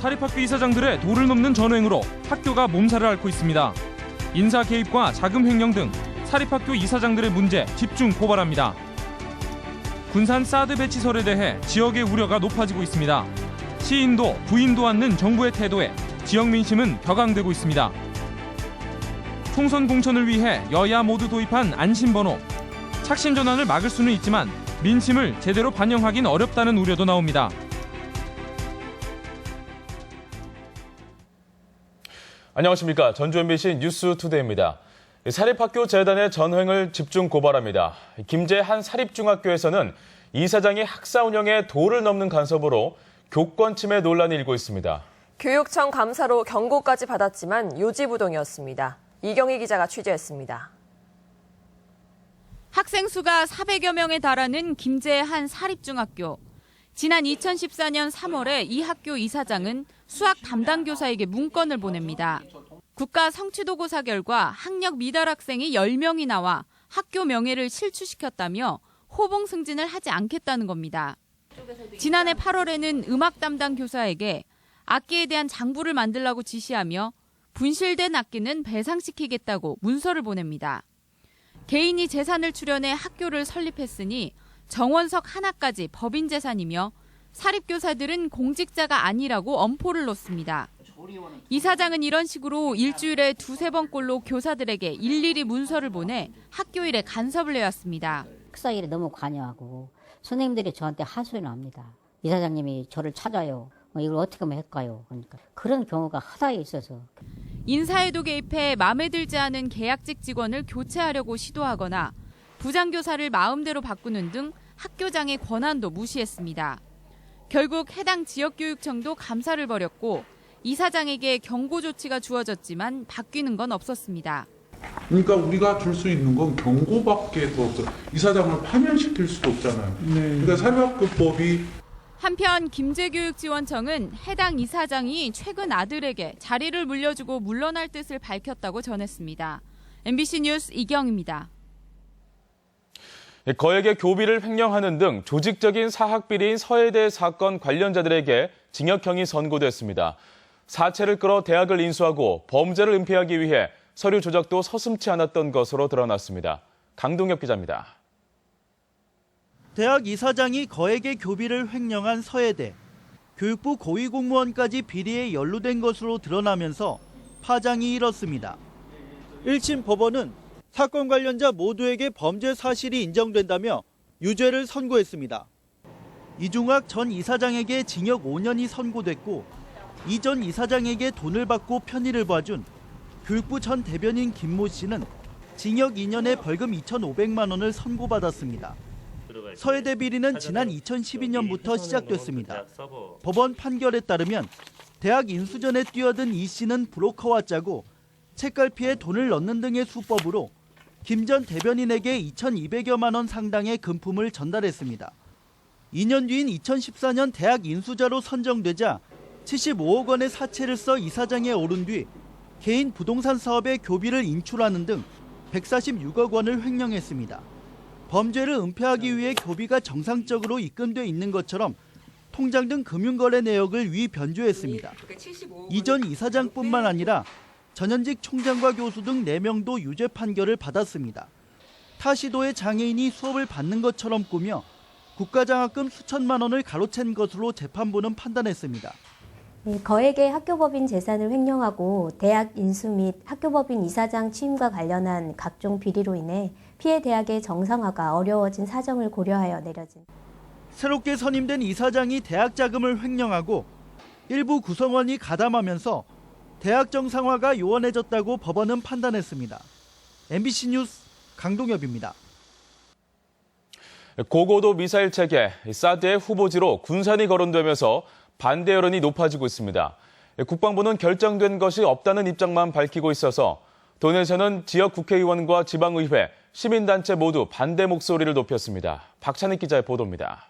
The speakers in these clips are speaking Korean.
사립학교 이사장들의 도를 넘는 전횡으로 학교가 몸살을 앓고 있습니다. 인사 개입과 자금 횡령 등 사립학교 이사장들의 문제 집중 고발합니다. 군산 사드 배치설에 대해 지역의 우려가 높아지고 있습니다. 시인도 부인도 않는 정부의 태도에 지역 민심은 격앙되고 있습니다. 총선 공천을 위해 여야 모두 도입한 안심번호. 착신 전환을 막을 수는 있지만 민심을 제대로 반영하긴 어렵다는 우려도 나옵니다. 안녕하십니까. 전주 MBC 뉴스투데이입니다. 사립학교 재단의 전횡을 집중 고발합니다. 김제 한 사립중학교에서는 이사장이 학사 운영에 도를 넘는 간섭으로 교권 침해 논란이 일고 있습니다. 교육청 감사로 경고까지 받았지만 요지부동이었습니다. 이경희 기자가 취재했습니다. 학생 수가 400여 명에 달하는 김제의 한 사립중학교. 지난 2014년 3월에 이 학교 이사장은 수학 담당 교사에게 문건을 보냅니다. 국가 성취도고사 결과 학력 미달 학생이 10명이 나와 학교 명예를 실추시켰다며 호봉 승진을 하지 않겠다는 겁니다. 지난해 8월에는 음악 담당 교사에게 악기에 대한 장부를 만들라고 지시하며 분실된 악기는 배상시키겠다고 문서를 보냅니다. 개인이 재산을 출연해 학교를 설립했으니 정원석 하나까지 법인 재산이며 사립교사들은 공직자가 아니라고 엄포를 놓습니다. 이사장은 이런 식으로 일주일에 2-3번꼴로 교사들에게 일일이 문서를 보내 학교 일에 간섭을 해왔습니다. 학사 일에 너무 관여하고 선생님들이 저한테 하소연을 합니다. 이사장님이 저를 찾아요. 이걸 어떻게 하면 할까요? 그러니까 그런 경우가 하다에 있어서. 인사에도 개입해 마음에 들지 않은 계약직 직원을 교체하려고 시도하거나 부장교사를 마음대로 바꾸는 등 학교장의 권한도 무시했습니다. 결국 해당 지역교육청도 감사를 벌였고 이사장에게 경고 조치가 주어졌지만 바뀌는 건 없었습니다. 그러니까 우리가 줄 수 있는 건 경고밖에 더 없어. 이사장을 파면시킬 수도 없잖아요. 그러니까 사립학교법이. 한편 김제교육지원청은 해당 이사장이 최근 아들에게 자리를 물려주고 물러날 뜻을 밝혔다고 전했습니다. MBC 뉴스 이경입니다. 거액의 교비를 횡령하는 등 조직적인 사학비리인 서해대 사건 관련자들에게 징역형이 선고됐습니다. 사채를 끌어 대학을 인수하고 범죄를 은폐하기 위해 서류 조작도 서슴지 않았던 것으로 드러났습니다. 강동엽 기자입니다. 대학 이사장이 거액의 교비를 횡령한 서해대. 교육부 고위공무원까지 비리에 연루된 것으로 드러나면서 파장이 일었습니다. 1심 법원은 사건 관련자 모두에게 범죄 사실이 인정된다며 유죄를 선고했습니다. 이중학 전 이사장에게 징역 5년이 선고됐고 이 전 이사장에게 돈을 받고 편의를 봐준 교육부 전 대변인 김모 씨는 징역 2년에 벌금 2,500만 원을 선고받았습니다. 서해대 비리는 지난 2012년부터 시작됐습니다. 법원 판결에 따르면 대학 인수 전에 뛰어든 이 씨는 브로커와 짜고 책갈피에 돈을 넣는 등의 수법으로 김 전 대변인에게 2,200여만 원 상당의 금품을 전달했습니다. 2년 뒤인 2014년 대학 인수자로 선정되자 75억 원의 사채를 써 이사장에 오른 뒤 개인 부동산 사업에 교비를 인출하는 등 146억 원을 횡령했습니다. 범죄를 은폐하기 위해 교비가 정상적으로 입금돼 있는 것처럼 통장 등 금융거래 내역을 위변조했습니다. 이 전 이사장뿐만 아니라 전현직 총장과 교수 등 4명도 유죄 판결을 받았습니다. 타 시도의 장애인이 수업을 받는 것처럼 꾸며 국가장학금 수천만 원을 가로챈 것으로 재판부는 판단했습니다. 거액의 학교법인 재산을 횡령하고 대학 인수 및 학교법인 이사장 취임과 관련한 각종 비리로 인해 피해 대학의 정상화가 어려워진 사정을 고려하여 내려진. 새롭게 선임된 이사장이 대학 자금을 횡령하고 일부 구성원이 가담하면서 대학 정상화가 요원해졌다고 법원은 판단했습니다. MBC 뉴스 강동엽입니다. 고고도 미사일 체계 사드의 후보지로 군산이 거론되면서 반대 여론이 높아지고 있습니다. 국방부는 결정된 것이 없다는 입장만 밝히고 있어서 도내에서는 지역 국회의원과 지방의회, 시민단체 모두 반대 목소리를 높였습니다. 박찬익 기자의 보도입니다.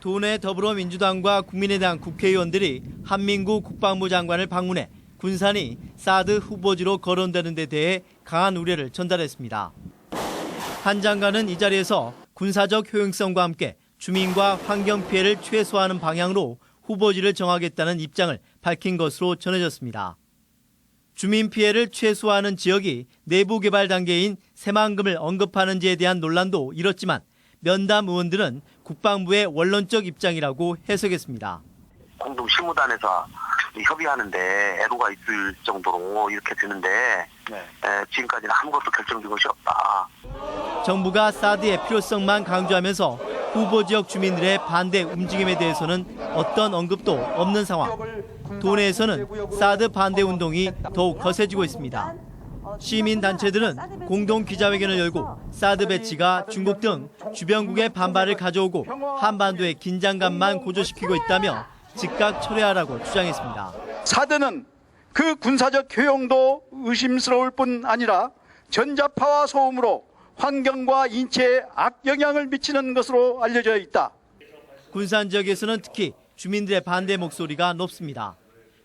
도내 더불어민주당과 국민의당 국회의원들이 한민구 국방부 장관을 방문해 군산이 사드 후보지로 거론되는 데 대해 강한 우려를 전달했습니다. 한 장관은 이 자리에서 군사적 효용성과 함께 주민과 환경 피해를 최소화하는 방향으로 후보지를 정하겠다는 입장을 밝힌 것으로 전해졌습니다. 주민 피해를 최소화하는 지역이 내부 개발 단계인 새만금을 언급하는지에 대한 논란도 일었지만 면담 의원들은 국방부의 원론적 입장이라고 해석했습니다. 공동실무단에서 협의하는데 애로가 있을 정도로 이렇게 되는데 지금까지는 아무것도 결정된 것이 없다. 정부가 사드의 필요성만 강조하면서 후보 지역 주민들의 반대 움직임에 대해서는 어떤 언급도 없는 상황. 도내에서는 사드 반대 운동이 더욱 거세지고 있습니다. 시민단체들은 공동 기자회견을 열고 사드 배치가 중국 등 주변국의 반발을 가져오고 한반도의 긴장감만 고조시키고 있다며 즉각 철회하라고 주장했습니다. 사드는 그 군사적 효용도 의심스러울 뿐 아니라 전자파와 소음으로 환경과 인체에 악영향을 미치는 것으로 알려져 있다. 군산 지역에서는 특히 주민들의 반대 목소리가 높습니다.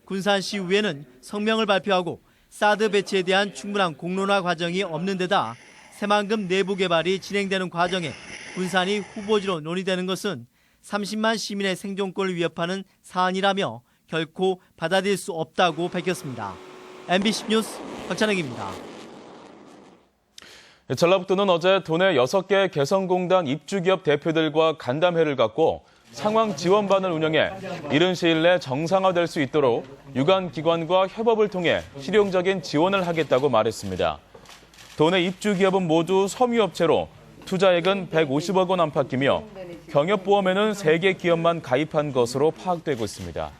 군산시의회는 성명을 발표하고 사드 배치에 대한 충분한 공론화 과정이 없는 데다 새만금 내부 개발이 진행되는 과정에 군산이 후보지로 논의되는 것은 30만 시민의 생존권을 위협하는 사안이라며 결코 받아들일 수 없다고 밝혔습니다. MBC 뉴스 박찬혁입니다. 전라북도는 어제 도내 6개 개성공단 입주기업 대표들과 간담회를 갖고 상황 지원반을 운영해 이른 시일 내 정상화될 수 있도록 유관기관과 협업을 통해 실용적인 지원을 하겠다고 말했습니다. 도내 입주기업은 모두 섬유업체로 투자액은 150억 원 안팎이며 경협보험에는 3개 기업만 가입한 것으로 파악되고 있습니다.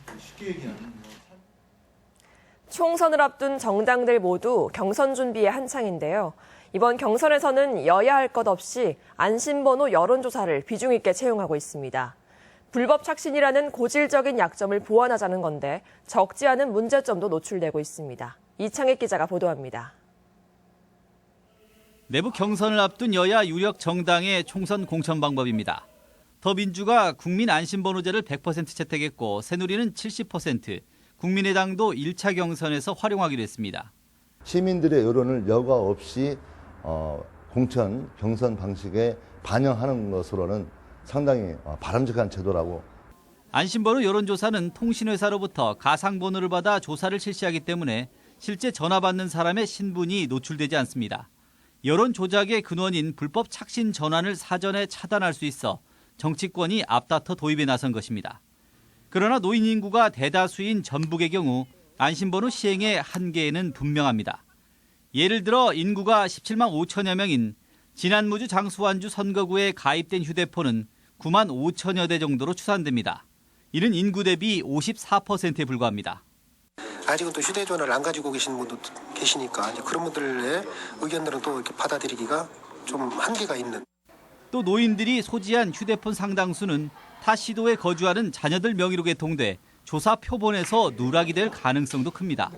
총선을 앞둔 정당들 모두 경선 준비에 한창인데요. 이번 경선에서는 여야 할 것 없이 안심번호 여론조사를 비중 있게 채용하고 있습니다. 불법 착신이라는 고질적인 약점을 보완하자는 건데 적지 않은 문제점도 노출되고 있습니다. 이창익 기자가 보도합니다. 내부 경선을 앞둔 여야 유력 정당의 총선 공천 방법입니다. 더민주가 국민 안심번호제를 100% 채택했고 새누리는 70%, 국민의당도 1차 경선에서 활용하기로 했습니다. 시민들의 여론을 여과 없이 공천, 경선 방식에 반영하는 것으로는 상당히 바람직한 제도라고. 안심번호 여론조사는 통신회사로부터 가상번호를 받아 조사를 실시하기 때문에 실제 전화받는 사람의 신분이 노출되지 않습니다. 여론 조작의 근원인 불법 착신 전환을 사전에 차단할 수 있어 정치권이 앞다퉈 도입에 나선 것입니다. 그러나 노인 인구가 대다수인 전북의 경우 안심번호 시행의 한계에는 분명합니다. 예를 들어 인구가 17만 5천여 명인 지난무주 장수완주 선거구에 가입된 휴대폰은 9만 5천여 대 정도로 추산됩니다. 이는 인구 대비 54%에 불과합니다. 아직은 또 휴대전화를 안 가지고 계신 분도 계시니까 그런 분들의 의견들은 또 이렇게 받아들이기가 좀 한계가 있는. 또 노인들이 소지한 휴대폰 상당수는 타 시도에 거주하는 자녀들 명의로 개통돼 조사 표본에서 누락이 될 가능성도 큽니다.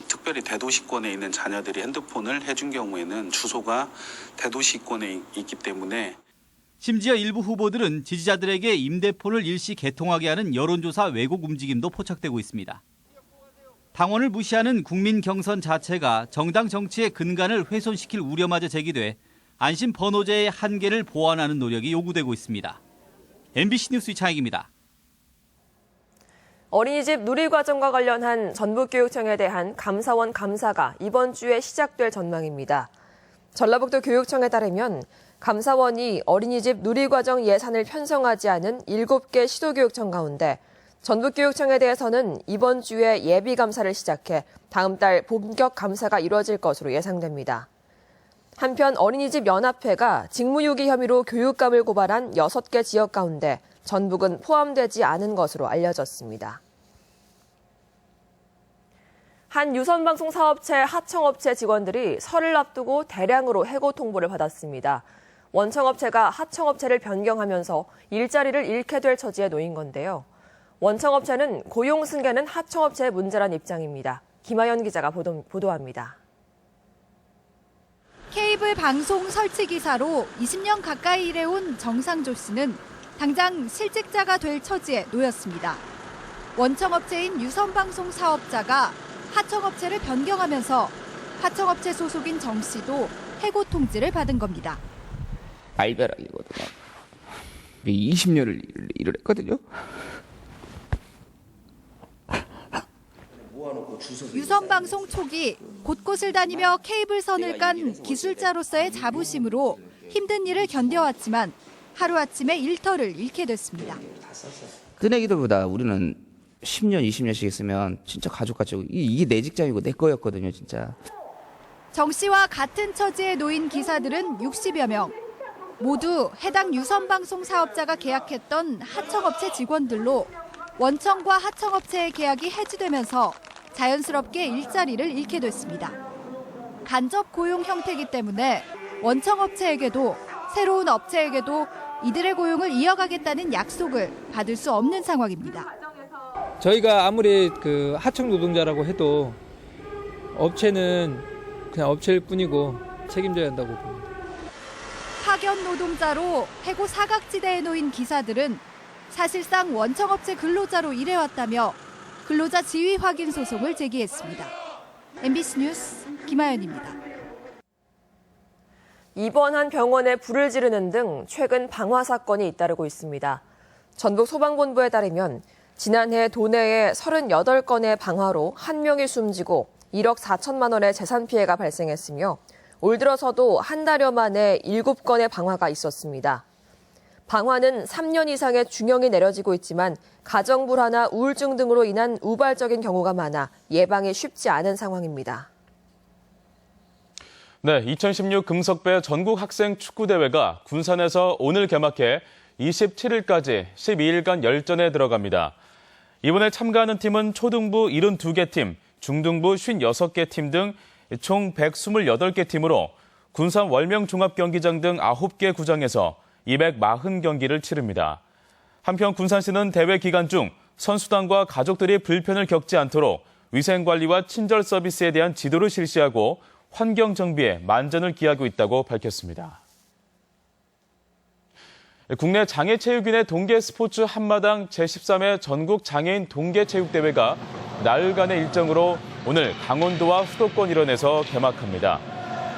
특별히 대도시권에 있는 자녀들이 핸드폰을 해준 경우에는 주소가 대도시권에 있기 때문에 심지어 일부 후보들은 지지자들에게 임대폰을 일시 개통하게 하는 여론조사 왜곡 움직임도 포착되고 있습니다. 당원을 무시하는 국민 경선 자체가 정당 정치의 근간을 훼손시킬 우려마저 제기돼 안심 번호제의 한계를 보완하는 노력이 요구되고 있습니다. MBC 뉴스 이창익입니다. 어린이집 누리과정과 관련한 전북교육청에 대한 감사원 감사가 이번 주에 시작될 전망입니다. 전라북도 교육청에 따르면 감사원이 어린이집 누리과정 예산을 편성하지 않은 7개 시도교육청 가운데 전북교육청에 대해서는 이번 주에 예비감사를 시작해 다음 달 본격 감사가 이루어질 것으로 예상됩니다. 한편 어린이집 연합회가 직무유기 혐의로 교육감을 고발한 6개 지역 가운데 전북은 포함되지 않은 것으로 알려졌습니다. 한 유선방송 사업체 하청업체 직원들이 설을 앞두고 대량으로 해고 통보를 받았습니다. 원청업체가 하청업체를 변경하면서 일자리를 잃게 될 처지에 놓인 건데요. 원청업체는 고용 승계는 하청업체의 문제란 입장입니다. 김하연 기자가 보도합니다. 케이블 방송 설치 기사로 20년 가까이 일해온 정상조 씨는 당장 실직자가 될 처지에 놓였습니다. 원청업체인 유선방송 사업자가 하청업체를 변경하면서 하청업체 소속인 정 씨도 해고 통지를 받은 겁니다. 알벼락이거든요. 20년을 일을 했거든요. 유선방송 초기 곳곳을 다니며 케이블선을 깐 기술자로서의 자부심으로 힘든 일을 견뎌왔지만 하루아침에 일터를 잃게 됐습니다. 뜨내기들보다 우리는 10년, 20년씩 있으면 진짜 가족같이 이게 내 직장이고 내 거였거든요, 진짜. 정 씨와 같은 처지에 놓인 기사들은 60여 명. 모두 해당 유선방송 사업자가 계약했던 하청업체 직원들로 원청과 하청업체의 계약이 해지되면서 자연스럽게 일자리를 잃게 됐습니다. 간접 고용 형태이기 때문에 원청업체에게도 새로운 업체에게도 이들의 고용을 이어가겠다는 약속을 받을 수 없는 상황입니다. 저희가 아무리 그 하청 노동자라고 해도 업체는 그냥 업체일 뿐이고 책임져야 한다고 봅니다. 파견 노동자로 해고 사각지대에 놓인 기사들은 사실상 원청업체 근로자로 일해왔다며 근로자 지위 확인 소송을 제기했습니다. MBC 뉴스 김하연입니다. 입원한 병원에 불을 지르는 등 최근 방화 사건이 잇따르고 있습니다. 전북 소방본부에 따르면 지난해 도내에 38건의 방화로 1명이 숨지고 1억 4천만 원의 재산 피해가 발생했으며 올 들어서도 한 달여 만에 7건의 방화가 있었습니다. 방화는 3년 이상의 중형이 내려지고 있지만 가정 불화나 우울증 등으로 인한 우발적인 경우가 많아 예방이 쉽지 않은 상황입니다. 네, 2016 금석배 전국 학생 축구대회가 군산에서 오늘 개막해 27일까지 12일간 열전에 들어갑니다. 이번에 참가하는 팀은 초등부 72개 팀, 중등부 56개 팀 등 총 128개 팀으로 군산 월명종합경기장 등 9개 구장에서 240경기를 치릅니다. 한편 군산시는 대회 기간 중 선수단과 가족들이 불편을 겪지 않도록 위생관리와 친절 서비스에 대한 지도를 실시하고 환경 정비에 만전을 기하고 있다고 밝혔습니다. 국내 장애체육인의 동계 스포츠 한마당 제13회 전국 장애인 동계체육대회가 나흘간의 일정으로 오늘 강원도와 수도권 일원에서 개막합니다.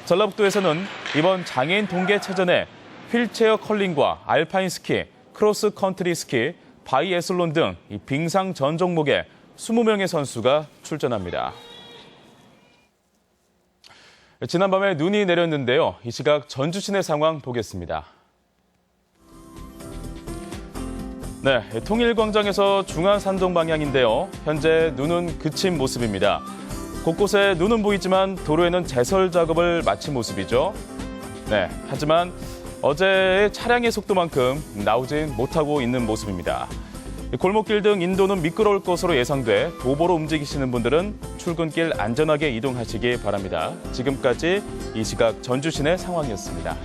전라북도에서는 이번 장애인 동계체전에 휠체어 컬링과 알파인 스키, 크로스 컨트리 스키, 바이애슬론 등 빙상 전 종목에 20명의 선수가 출전합니다. 지난밤에 눈이 내렸는데요. 이 시각 전주 시내 상황 보겠습니다. 네, 통일광장에서 중앙산동 방향인데요. 현재 눈은 그친 모습입니다. 곳곳에 눈은 보이지만 도로에는 제설 작업을 마친 모습이죠. 네, 하지만 어제의 차량의 속도만큼 나오진 못하고 있는 모습입니다. 골목길 등 인도는 미끄러울 것으로 예상돼 도보로 움직이시는 분들은 출근길 안전하게 이동하시기 바랍니다. 지금까지 이 시각 전주 시내 상황이었습니다.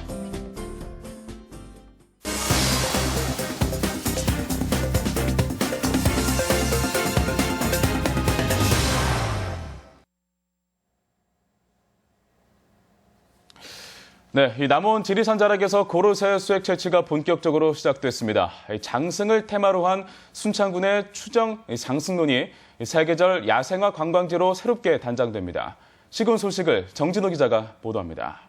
네, 이 남원 지리산 자락에서 고로쇠 수액 채취가 본격적으로 시작됐습니다. 장승을 테마로 한 순창군의 추정 장승론이 세계적 야생화 관광지로 새롭게 단장됩니다. 시군 소식을 정진호 기자가 보도합니다.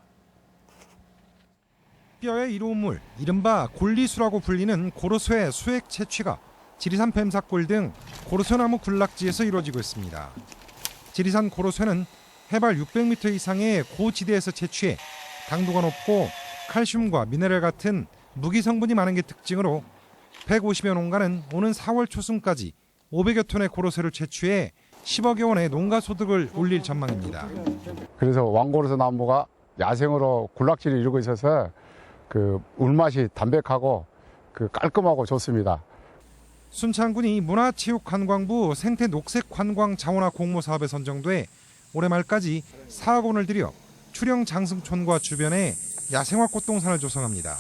뼈의 이로운물, 이른바 골리수라고 불리는 고로쇠 수액 채취가 지리산 뱀사골 등 고로쇠나무 군락지에서 이루어지고 있습니다. 지리산 고로쇠는 해발 600m 이상의 고지대에서 채취해 강도가 높고 칼슘과 미네랄 같은 무기 성분이 많은 게 특징으로 150여 농가는 오는 4월 초순까지 500여 톤의 고로쇠를 채취해 10억여 원의 농가 소득을 올릴 전망입니다. 그래서 왕고로쇠 나무가 야생으로 군락지를 이루고 있어서 그 울맛이 담백하고 그 깔끔하고 좋습니다. 순창군이 문화체육관광부 생태 녹색 관광 자원화 공모 사업에 선정돼 올해 말까지 4억 원을 들여 추령 장승촌과 주변에 야생화 꽃동산을 조성합니다.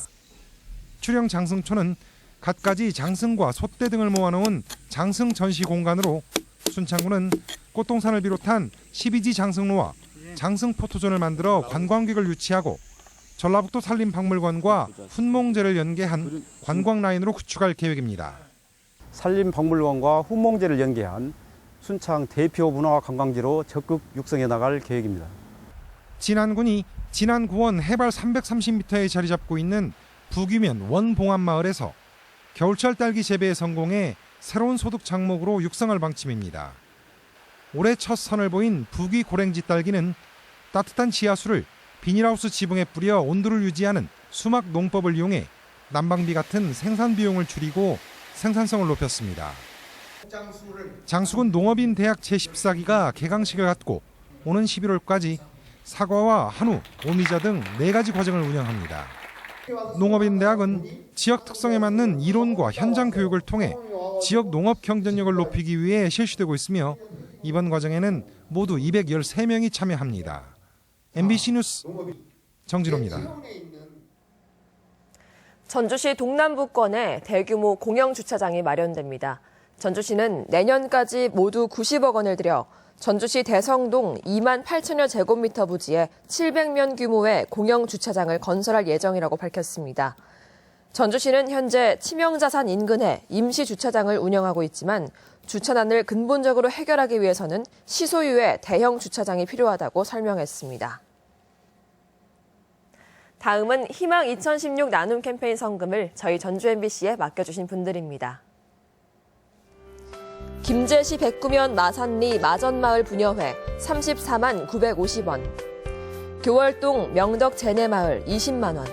추령 장승촌은 갖가지 장승과 솥대 등을 모아놓은 장승 전시 공간으로 순창군은 꽃동산을 비롯한 12지 장승로와 장승 포토존을 만들어 관광객을 유치하고 전라북도 산림박물관과 훈몽제를 연계한 관광 라인으로 구축할 계획입니다. 산림박물관과 훈몽제를 연계한 순창 대표 문화관광지로 적극 육성해 나갈 계획입니다. 진안군이 진안 구원 해발 330m에 자리 잡고 있는 북위면 원봉안마을에서 겨울철 딸기 재배에 성공해 새로운 소득 장목으로 육성할 방침입니다. 올해 첫 선을 보인 부귀 고랭지 딸기는 따뜻한 지하수를 비닐하우스 지붕에 뿌려 온도를 유지하는 수막 농법을 이용해 난방비 같은 생산 비용을 줄이고 생산성을 높였습니다. 장수군 농업인 대학 제14기가 개강식을 갖고 오는 11월까지 사과와 한우, 오미자 등 4가지 과정을 운영합니다. 농업인 대학은 지역 특성에 맞는 이론과 현장 교육을 통해 지역 농업 경쟁력을 높이기 위해 실시되고 있으며 이번 과정에는 모두 213명이 참여합니다. MBC 뉴스 정진호입니다. 전주시 동남부권에 대규모 공영주차장이 마련됩니다. 전주시는 내년까지 모두 90억 원을 들여 전주시 대성동 2만 8천여 제곱미터 부지에 700면 규모의 공영주차장을 건설할 예정이라고 밝혔습니다. 전주시는 현재 치명자산 인근에 임시주차장을 운영하고 있지만 주차난을 근본적으로 해결하기 위해서는 시소유의 대형 주차장이 필요하다고 설명했습니다. 다음은 희망 2016 나눔 캠페인 성금을 저희 전주 MBC에 맡겨주신 분들입니다. 김제시 백구면 마산리 마전마을 부녀회 34만 950원, 교월동 명덕 제내마을 20만 원,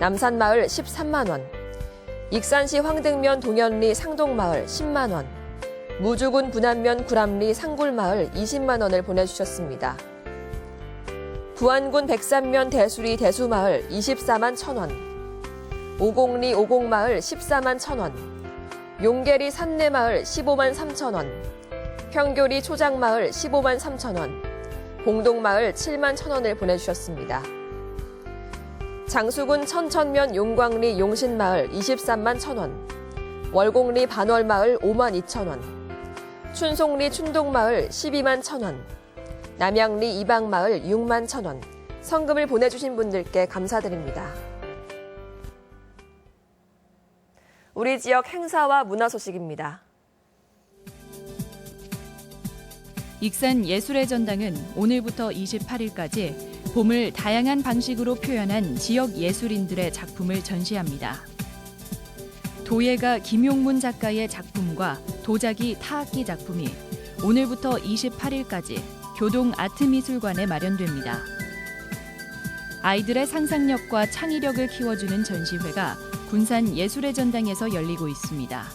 남산마을 13만 원, 익산시 황등면 동현리 상동마을 10만 원, 무주군 분안면 구람리 상굴마을 20만 원을 보내주셨습니다. 부안군 백산면 대수리 대수마을 24만 1,000원, 오곡리 오곡마을 14만 1,000원, 용계리 산내마을 15만 3,000원, 평교리 초장마을 15만 3,000원, 봉동마을 7만 1,000원을 보내주셨습니다. 장수군 천천면 용광리 용신마을 23만 1,000원, 월곡리 반월마을 5만 2,000원, 춘송리 춘동마을 12만 1,000원, 남양리 이방마을 6만 1,000원, 성금을 보내주신 분들께 감사드립니다. 우리 지역 행사와 문화 소식입니다. 익산 예술의 전당은 오늘부터 28일까지 봄을 다양한 방식으로 표현한 지역 예술인들의 작품을 전시합니다. 도예가 김용문 작가의 작품과 도자기 타악기 작품이 오늘부터 28일까지 교동 아트미술관에 마련됩니다. 아이들의 상상력과 창의력을 키워주는 전시회가 군산 예술의 전당에서 열리고 있습니다.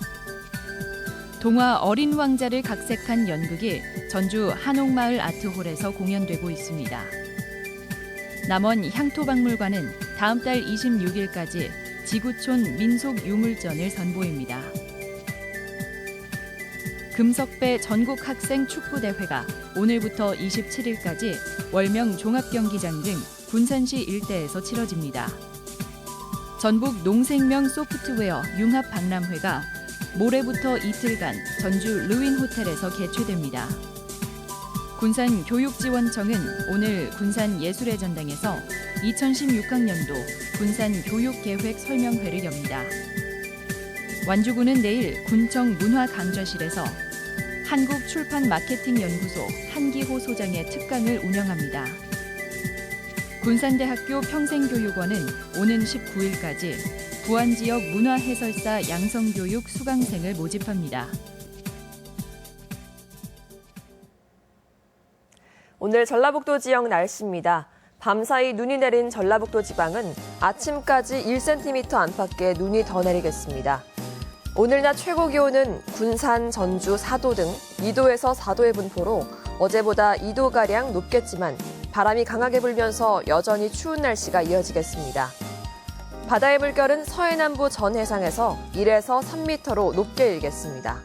동화 어린 왕자를 각색한 연극이 전주 한옥마을 아트홀에서 공연되고 있습니다. 남원 향토박물관은 다음 달 26일까지 지구촌 민속유물전을 선보입니다. 금석배 전국학생 축구대회가 오늘부터 27일까지 월명 종합경기장 등 군산시 일대에서 치러집니다. 전북 농생명 소프트웨어 융합박람회가 모레부터 이틀간 전주 르윈호텔에서 개최됩니다. 군산교육지원청은 오늘 군산예술의 전당에서 2016학년도 군산교육계획 설명회를 엽니다. 완주군은 내일 군청 문화강좌실에서 한국출판마케팅연구소 한기호 소장의 특강을 운영합니다. 군산대학교 평생교육원은 오는 19일까지 부안지역 문화해설사 양성교육 수강생을 모집합니다. 오늘 전라북도 지역 날씨입니다. 밤사이 눈이 내린 전라북도 지방은 아침까지 1cm 안팎의 눈이 더 내리겠습니다. 오늘 낮 최고 기온은 군산, 전주 4도 등 2도에서 4도의 분포로 어제보다 2도가량 높겠지만 바람이 강하게 불면서 여전히 추운 날씨가 이어지겠습니다. 바다의 물결은 서해남부 전 해상에서 1에서 3m로 높게 일겠습니다.